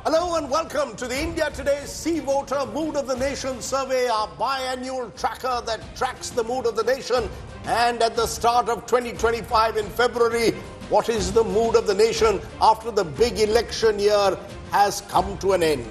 Hello and welcome to the India Today See Voter Mood of the Nation survey, our biannual tracker that tracks the mood of the nation. And at the start of 2025 in February, what is the mood of the nation after the big election year has come to an end?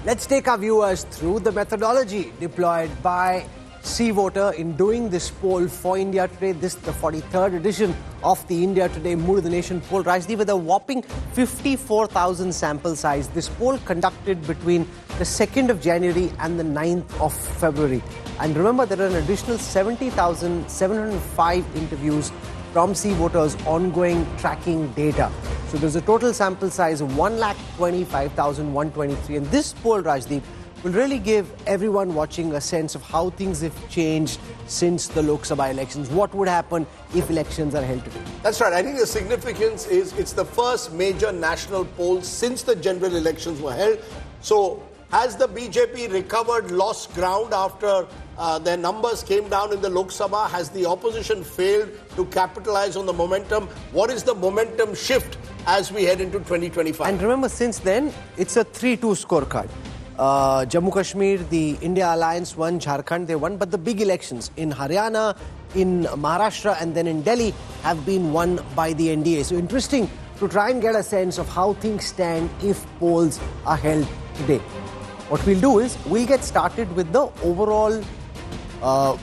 Let's take our viewers through the methodology deployed by See Voter in doing this poll for India Today. This is the 43rd edition of the India Today Mood of the Nation poll. Rajdeep, with a whopping 54,000 sample size, this poll conducted between the 2nd of January and the 9th of February. And remember, there are an additional 70,705 interviews from See Voter's ongoing tracking data. So there's a total sample size of 1,25,123. And this poll, Rajdeep, will really give everyone watching a sense of how things have changed since the Lok Sabha elections. What would happen if elections are held today? That's right. I think the significance is it's the first major national poll since the general elections were held. So has the BJP recovered lost ground after their numbers came down in the Lok Sabha? Has the opposition failed to capitalize on the momentum? What is the momentum shift as we head into 2025? And remember, since then, it's a 3-2 scorecard. Jammu Kashmir, the India Alliance won, Jharkhand they won, but the big elections in Haryana, in Maharashtra and then in Delhi have been won by the NDA. So interesting to try and get a sense of how things stand if polls are held today. What we'll do is we'll get started with the overall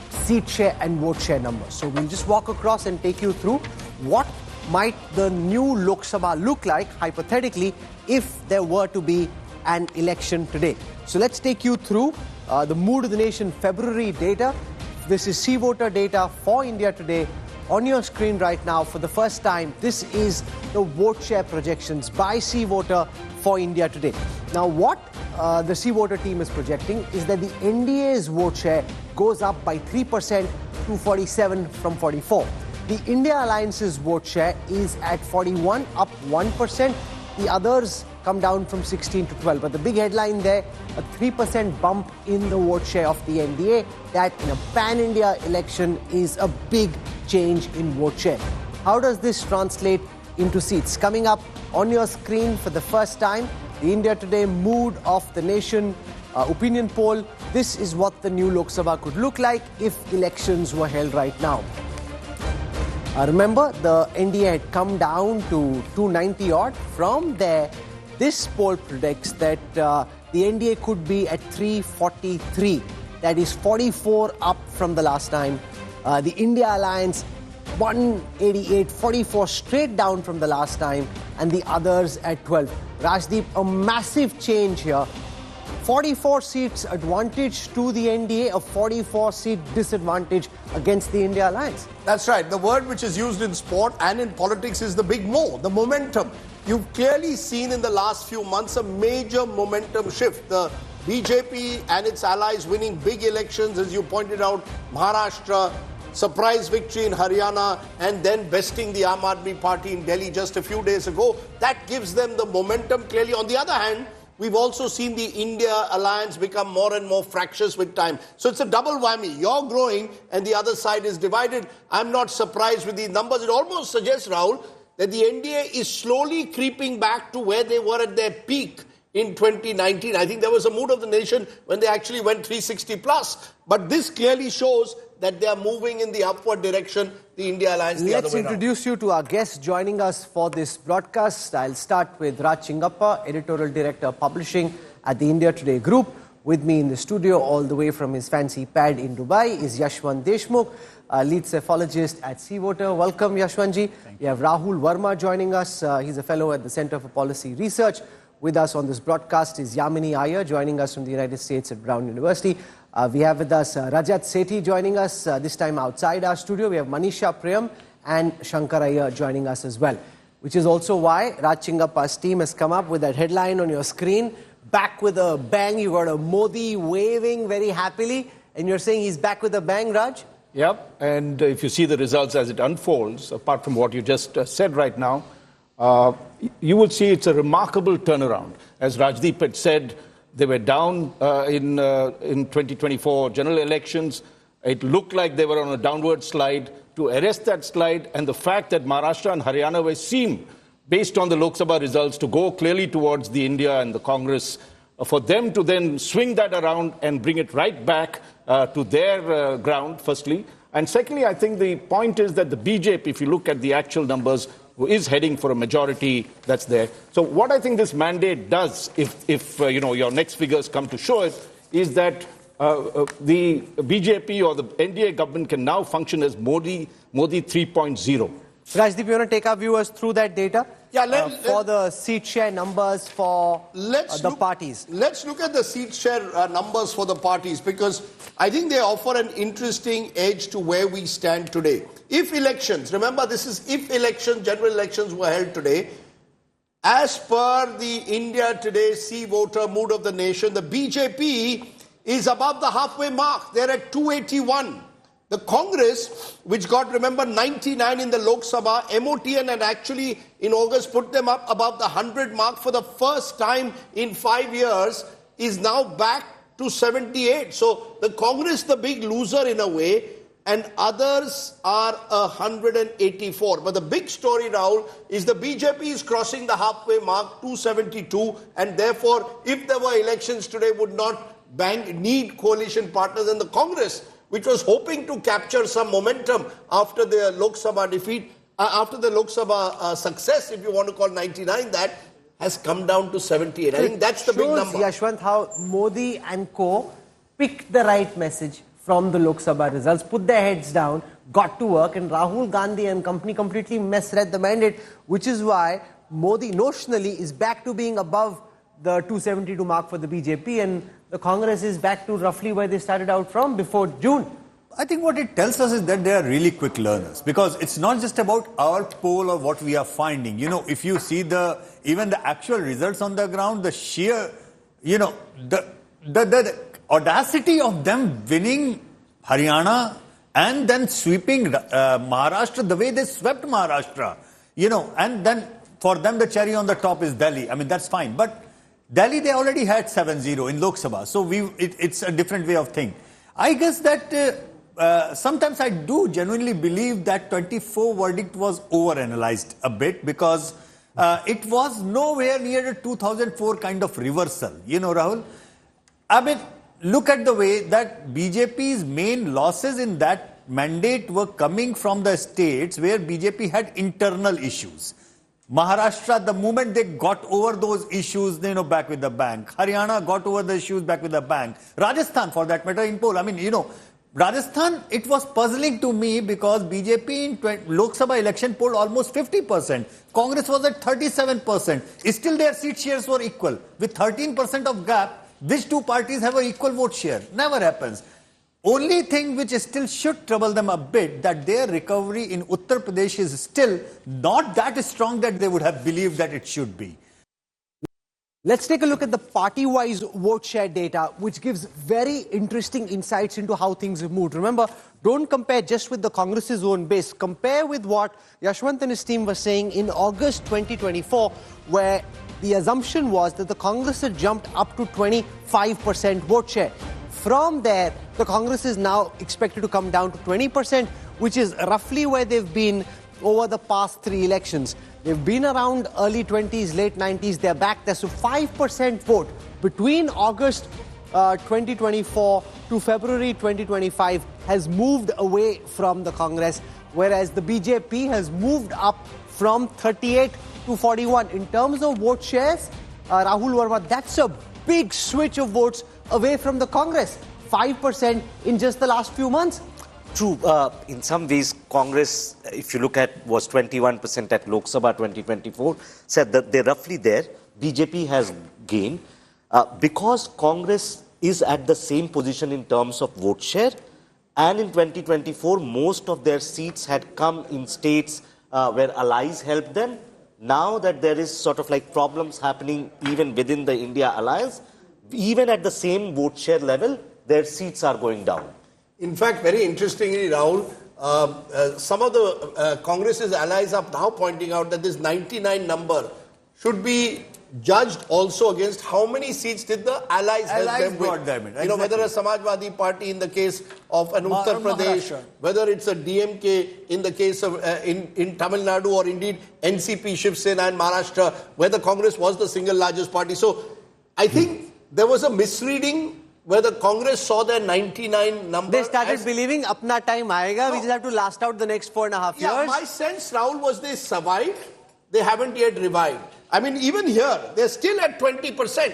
seat share and vote share numbers. So we'll just walk across and take you through what might the new Lok Sabha look like hypothetically if there were to be an election today. So let's take you through the Mood of the Nation February data. This is See Voter data for India Today. On your screen right now, for the first time, this is the vote share projections by See Voter for India Today. Now, what the See Voter team is projecting is that the NDA's vote share goes up by 3% to 47 from 44. The India Alliance's vote share is at 41, up 1%. The others come down from 16 to 12. But the big headline there, a 3% bump in the vote share of the NDA. That in a pan-India election is a big change in vote share. How does this translate into seats? Coming up on your screen for the first time, the India Today Mood of the Nation opinion poll. This is what the new Lok Sabha could look like if elections were held right now. Remember, the NDA had come down to 290 odd. From there, this poll predicts that the NDA could be at 343. That is 44 up from the last time. The India Alliance 188, 44 straight down from the last time, and the others at 12. Rajdeep, a massive change here. 44 seats advantage to the NDA, a 44-seat disadvantage against the India Alliance. That's right. The word which is used in sport and in politics is the big mo, the momentum. You've clearly seen in the last few months a major momentum shift. The BJP and its allies winning big elections, as you pointed out, Maharashtra, surprise victory in Haryana, and then besting the Aam Aadmi Party in Delhi just a few days ago. That gives them the momentum clearly. On the other hand, we've also seen the India Alliance become more and more fractious with time. So it's a double whammy. You're growing and the other side is divided. I'm not surprised with these numbers. It almost suggests, Rahul, that the NDA is slowly creeping back to where they were at their peak in 2019. I think there was a mood of the nation when they actually went 360 plus. But this clearly shows that they are moving in the upward direction, the India Alliance the other way Let's introduce you to our guests joining us for this broadcast. I'll start with Raj Chingappa, Editorial Director Publishing at the India Today Group. With me in the studio, all the way from his fancy pad in Dubai, is Yashwant Deshmukh, lead cephalogist at See Voter. Welcome, Yashwantji. You have Rahul Verma joining us. He's a fellow at the Center for Policy Research. With us on this broadcast is Yamini Iyer, joining us from the United States at Brown University. We have with us Rajat Sethi joining us, this time outside our studio. We have Manisha Priyam and Shankar Iyer joining us as well. Which is also why Raj Chingappa's team has come up with that headline on your screen. Back with a bang. You got a Modi waving very happily. And you're saying he's back with a bang, Raj? Yep. And if you see the results as it unfolds, apart from what you just said right now, you will see it's a remarkable turnaround. As Rajdeep had said, they were down in 2024 general elections. It looked like they were on a downward slide. To arrest that slide, and the fact that Maharashtra and Haryana were seen, based on the Lok Sabha results, to go clearly towards the India and the Congress, for them to then swing that around and bring it right back to their ground, firstly. And secondly, I think the point is that the BJP, if you look at the actual numbers, is heading for a majority that's there. So what I think this mandate does, if your next figures come to show it, is that the BJP or the NDA government can now function as Modi 3.0. Rajdeep, you want to take our viewers through that data? Yeah, for the seat share numbers for the parties. Let's look at the seat share numbers for the parties, because I think they offer an interesting edge to where we stand today. If elections, remember this is if elections, general elections were held today, as per the India Today See Voter Mood of the Nation, the BJP is above the halfway mark. They're at 281. The Congress, which got, remember, 99 in the Lok Sabha, MOTN had actually in August put them up above the 100 mark for the first time in 5 years, is now back to 78. So the Congress, the big loser in a way, and others are 184. But the big story, Rahul, is the BJP is crossing the halfway mark, 272, and therefore, if there were elections today, would not need coalition partners. And the Congress, which was hoping to capture some momentum after the Lok Sabha defeat, after the Lok Sabha success, if you want to call 99 that, has come down to 78. I think that's the big number. Yashwant, how Modi and co picked the right message from the Lok Sabha results, put their heads down, got to work, and Rahul Gandhi and company completely misread the mandate, which is why Modi notionally is back to being above the 272 mark for the BJP, and the Congress is back to roughly where they started out from before June. I think what it tells us is that they are really quick learners, because it's not just about our poll or what we are finding. If you see even the actual results on the ground, the sheer, the audacity of them winning Haryana and then sweeping Maharashtra the way they swept Maharashtra, and then for them the cherry on the top is Delhi. I mean, that's fine. But Delhi, they already had 7-0 in Lok Sabha. So it's a different way of thinking. I guess that sometimes I do genuinely believe that 24 verdict was overanalyzed a bit, because it was nowhere near a 2004 kind of reversal. Rahul? I mean, look at the way that BJP's main losses in that mandate were coming from the states where BJP had internal issues. Maharashtra, the moment they got over those issues, back with the bank. Haryana got over the issues, back with the bank. Rajasthan, for that matter, in poll. I mean, Rajasthan, it was puzzling to me because BJP in Lok Sabha election polled almost 50%. Congress was at 37%. Still, their seat shares were equal. With 13% of gap, which two parties have an equal vote share? Never happens. Only thing which still should trouble them a bit, that their recovery in Uttar Pradesh is still not that strong that they would have believed that it should be. Let's take a look at the party-wise vote share data, which gives very interesting insights into how things have moved. Remember, don't compare just with the Congress's own base. Compare with what Yashwant and his team were saying in August 2024, where the assumption was that the Congress had jumped up to 25% vote share. From there, the Congress is now expected to come down to 20%, which is roughly where they've been over the past 3 elections. They've been around early 20s, late 90s. They're back there. So 5% vote between August 2024 to February 2025 has moved away from the Congress, whereas the BJP has moved up from 38 to 41. In terms of vote shares, Rahul Verma, that's a big switch of votes away from the Congress. 5% in just the last few months. True. In some ways, Congress, if you look at, was 21% at Lok Sabha 2024, said that they're roughly there. BJP has gained. Because Congress is at the same position in terms of vote share, and in 2024, most of their seats had come in states where allies helped them. Now that there is sort of like problems happening even within the India alliance, even at the same vote share level, their seats are going down. In fact, very interestingly, Rahul, some of the Congress's allies are now pointing out that this 99 number should be judged also against how many seats did the allies help them brought with. them in. You know, whether a Samajwadi Party in the case of an Uttar Pradesh, Maharashtra. whether it's a DMK in the case of in Tamil Nadu, or indeed NCP, Shiv Sena and Maharashtra, where the Congress was the single largest party. So I think there was a misreading where the Congress saw their 99 number. They started believing apna time aayega, we just have to last out the next 4.5 years. Yeah, my sense, Rahul, was they survived. They haven't yet revived. I mean, even here, they're still at 20%.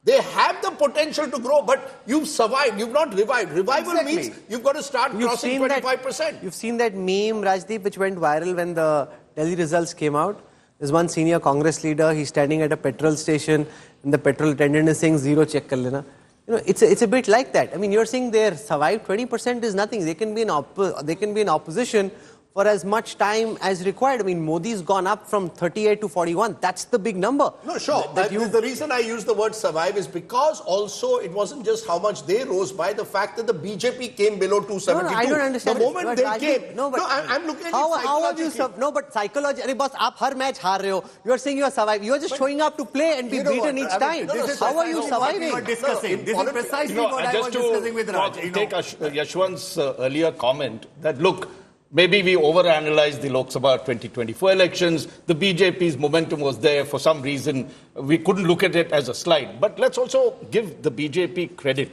They have the potential to grow, but you've survived. You've not revived. Revival means you've got to start crossing 25%. You've seen that meme, Rajdeep, which went viral when the Delhi results came out. There's one senior Congress leader. He's standing at a petrol station, and the petrol attendant is saying, "Zero check kar lena." You know, it's a bit like that. I mean, you're saying they survived. 20% is nothing. They can be in opposition for as much time as required. I mean, Modi's gone up from 38 to 41. That's the big number. No, sure. The reason I use the word survive is because also it wasn't just how much they rose by, the fact that the BJP came below 272. No, I don't understand. The moment they came. I'm looking at it how have you no, but psychology. Arey boss, aap har match haar rahe ho. You are saying you are surviving. You are just showing up to play and be beaten each time. How are you surviving? This is precisely what I was discussing with Raj. Take Yashwant's earlier comment that, look, maybe we overanalyzed the Lok Sabha 2024 elections. The BJP's momentum was there for some reason. We couldn't look at it as a slide. But let's also give the BJP credit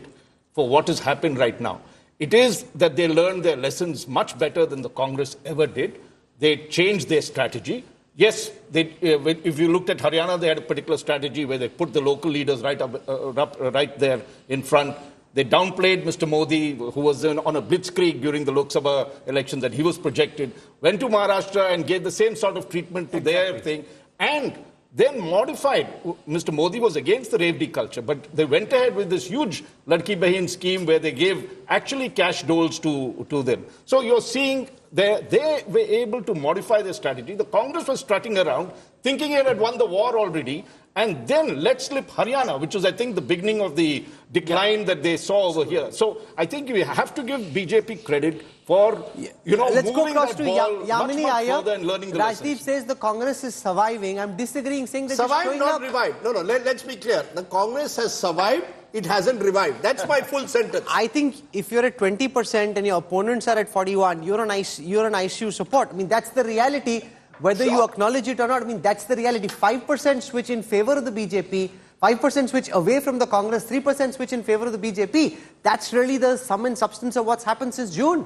for what has happened right now. It is that they learned their lessons much better than the Congress ever did. They changed their strategy. Yes, if you looked at Haryana, they had a particular strategy where they put the local leaders right there in front. They downplayed Mr. Modi, who was on a blitzkrieg during the Lok Sabha election that he was projected, went to Maharashtra and gave the same sort of treatment to their thing, and then modified. Mr. Modi was against the Revdi culture, but they went ahead with this huge Ladki Bahin scheme where they gave actually cash doles to them. So you're seeing they were able to modify their strategy. The Congress was strutting around, thinking it had won the war already, and then let slip Haryana, which was, I think, the beginning of the decline that they saw over here. So I think we have to give BJP credit for, let's go across to Yamini Iyer and learning the lessons. Rajdeep says the Congress is surviving. I'm disagreeing, saying that survived, not revived. No, let's be clear. The Congress has survived. It hasn't revived. That's my full sentence. I think if you're at 20% and your opponents are at 41, you're an ICU support. I mean, that's the reality. Whether you acknowledge it or not, I mean, that's the reality. 5% switch in favor of the BJP, 5% switch away from the Congress, 3% switch in favor of the BJP. That's really the sum and substance of what's happened since June.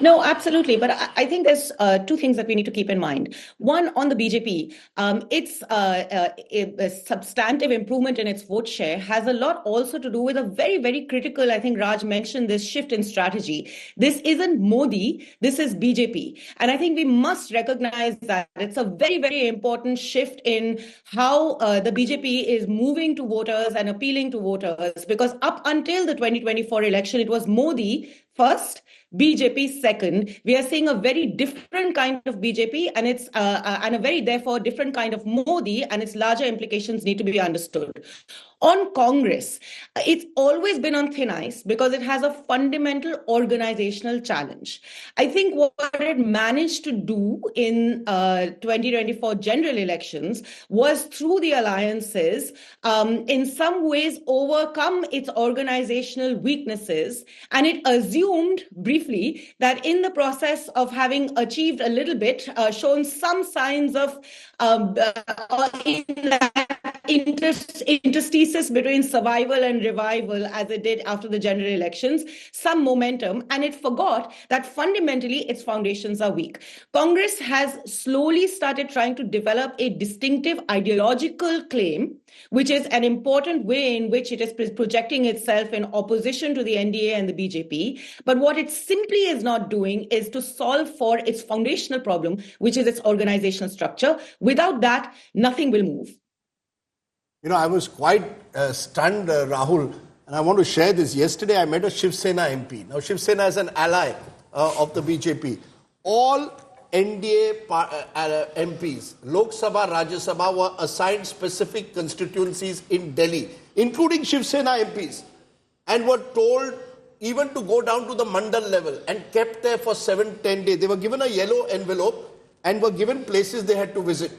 No, absolutely. But I think there's two things that we need to keep in mind. One, on the BJP, its a substantive improvement in its vote share has a lot also to do with a very, very critical, I think Raj mentioned this shift in strategy. This isn't Modi, this is BJP. And I think we must recognize that it's a very, very important shift in how the BJP is moving to voters and appealing to voters. Because up until the 2024 election, it was Modi first, BJP second. We are seeing a very different kind of BJP, and it's and a very therefore different kind of Modi, and its larger implications need to be understood. On Congress, it's always been on thin ice because it has a fundamental organizational challenge. I think what it managed to do in 2024 general elections was, through the alliances, in some ways overcome its organizational weaknesses, and it assumed briefly that in the process of having achieved a little bit, shown some signs of interstices between survival and revival, as it did after the general elections, some momentum, and it forgot that fundamentally its foundations are weak. Congress has slowly started trying to develop a distinctive ideological claim, which is an important way in which it is projecting itself in opposition to the NDA and the BJP. But what it simply is not doing is to solve for its foundational problem, which is its organizational structure. Without that, nothing will move. You know, I was quite stunned, Rahul, and I want to share this. Yesterday, I met a Shiv Sena MP. Now, Shiv Sena is an ally of the BJP. All NDA MPs, Lok Sabha, Rajya Sabha, were assigned specific constituencies in Delhi, including Shiv Sena MPs, and were told even to go down to the mandal level and kept there for 7-10 days. They were given a yellow envelope and were given places they had to visit.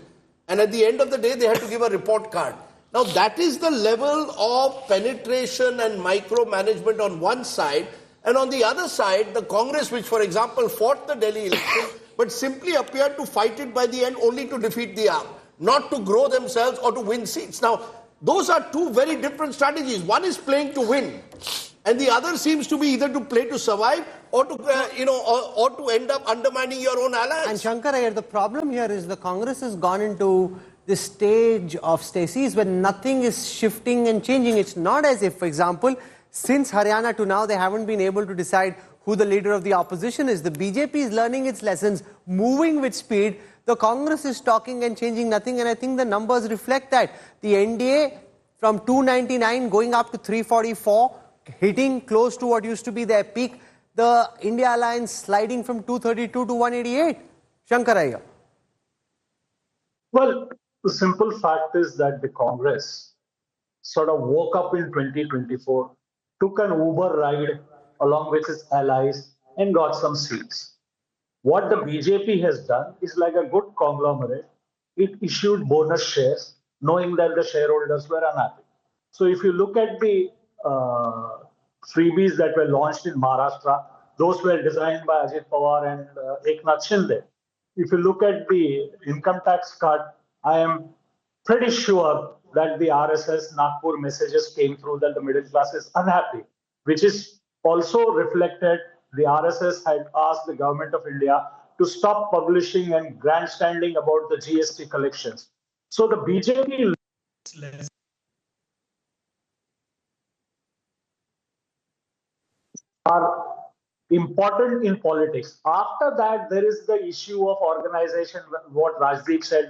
And at the end of the day, they had to give a report card. Now, that is the level of penetration and micromanagement on one side. And on the other side, the Congress, which, for example, fought the Delhi election, but simply appeared to fight it by the end only to defeat the arm, not to grow themselves or to win seats. Now, those are two very different strategies. One is playing to win, and the other seems to be either to play to survive or to, or to end up undermining your own allies. And Shankar Iyer, the problem here is the Congress has gone into this stage of stasis where nothing is shifting and changing. It's not as if, for example, since Haryana to now, they haven't been able to decide who the leader of the opposition is. The BJP is learning its lessons, moving with speed. The Congress is talking and changing nothing, and I think the numbers reflect that. The NDA from 299 going up to 344, hitting close to what used to be their peak. The India alliance sliding from 232 to 188. Shankar Iyer. Well, the simple fact is that the Congress sort of woke up in 2024, took an Uber ride along with its allies and got some seats. What the BJP has done is like a good conglomerate. It issued bonus shares, knowing that the shareholders were unhappy. So if you look at the freebies that were launched in Maharashtra, those were designed by Ajit Pawar and Eknath Shinde. If you look at the income tax cut, I am pretty sure that the RSS Nagpur messages came through that the middle class is unhappy, which is also reflected. The RSS had asked the government of India to stop publishing and grandstanding about the GST collections. So the BJP are important in politics. After that, there is the issue of organization, what Rajdeep said,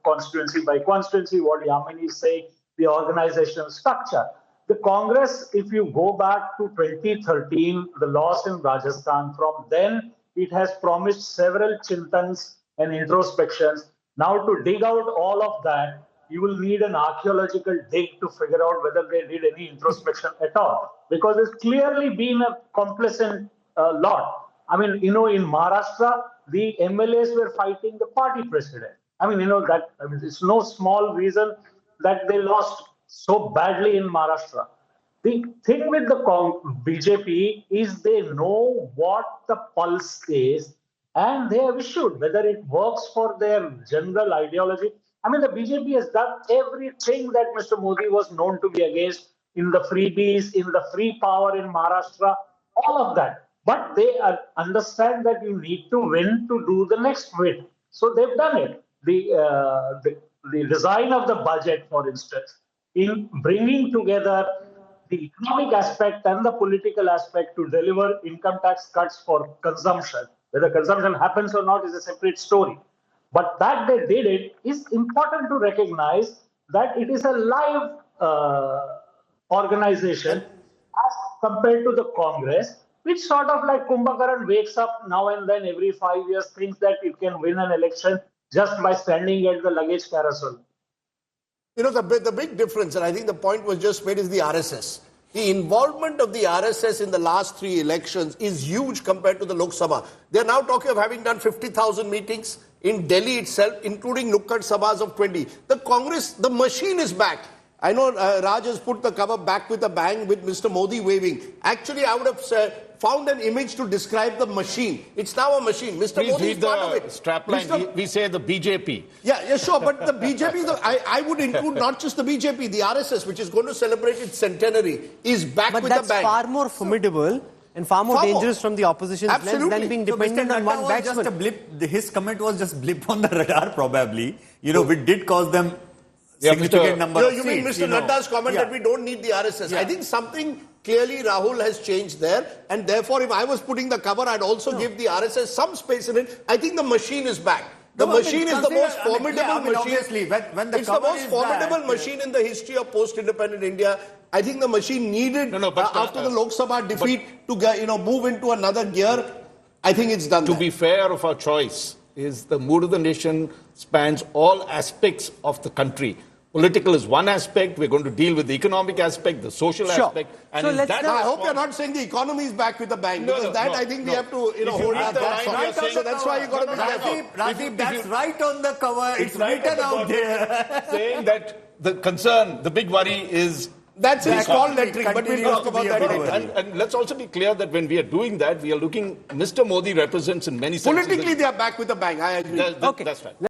constituency by constituency, what Yamini is saying, the organizational structure. The Congress, if you go back to 2013, the loss in Rajasthan, from then it has promised several chintans and introspections. Now to dig out all of that, you will need an archaeological dig to figure out whether they did any introspection at all. Because it's clearly been a complacent lot. I mean, in Maharashtra, the MLAs were fighting the party president. It's no small reason that they lost so badly in Maharashtra. The thing with the BJP is they know what the pulse is, and they have issued, whether it works for their general ideology. I mean, the BJP has done everything that Mr. Modi was known to be against in the freebies, in the free power in Maharashtra, all of that. But they understand that you need to win to do the next win. So they've done it. The design of the budget, for instance, in bringing together the economic aspect and the political aspect to deliver income tax cuts for consumption. Whether consumption happens or not is a separate story. But that they did it is important to recognize that it is a live organization as compared to the Congress, which sort of like Kumbhakaran wakes up now and then every 5 years, thinks that it can win an election just by standing at the luggage carousel. The big difference, and I think the point was just made, is the RSS. The involvement of the RSS in the last 3 elections is huge compared to the Lok Sabha. They're now talking of having done 50,000 meetings in Delhi itself, including Lok Sabhas of 20. The Congress, the machine is back. I know Raj has put the cover back with a bang with Mr. Modi waving. Actually, I would have found an image to describe the machine. It's now a machine. Mr. Modi is part of it. Strapline. We say the BJP. Yeah, sure. But the BJP, I would include not just the BJP, the RSS, which is going to celebrate its centenary, is back with a bang. But that's far more formidable and far more dangerous from the opposition's lens than being dependent on one batsman. Just a blip. His comment was just blip on the radar, probably. Which did cause them significant number of seats. You mean Mr. Nadda's comment that we don't need the RSS. I think something clearly Rahul has changed there, and therefore if I was putting the cover, I'd also give the RSS some space in it. I think the machine is back. The machine is the most formidable machine. Obviously, when the it's the most formidable machine in the history of post-independent India. I think the machine needed after the Lok Sabha defeat to move into another gear. I think it's done. To be fair of our choice is the mood of the nation spans all aspects of the country. Political is one aspect. We're going to deal with the economic aspect, the social Sure. aspect. And So in let's that now- I hope you're not saying the economy is back with the bang, No, because no, that no, I think we no. have to, If you hold read our the thoughts line, on. you're saying- So that's why you got to be careful. Rajiv, that's right on the cover. It's written out there. saying that the concern, the big worry is. That's in Exactly. small lettering, but we'll Continues talk to about be a that big later. worry. And let's also be clear that when we are doing that, we are looking, Mr. Modi represents in many senses. Politically, they are back with a bang. I agree. That's right.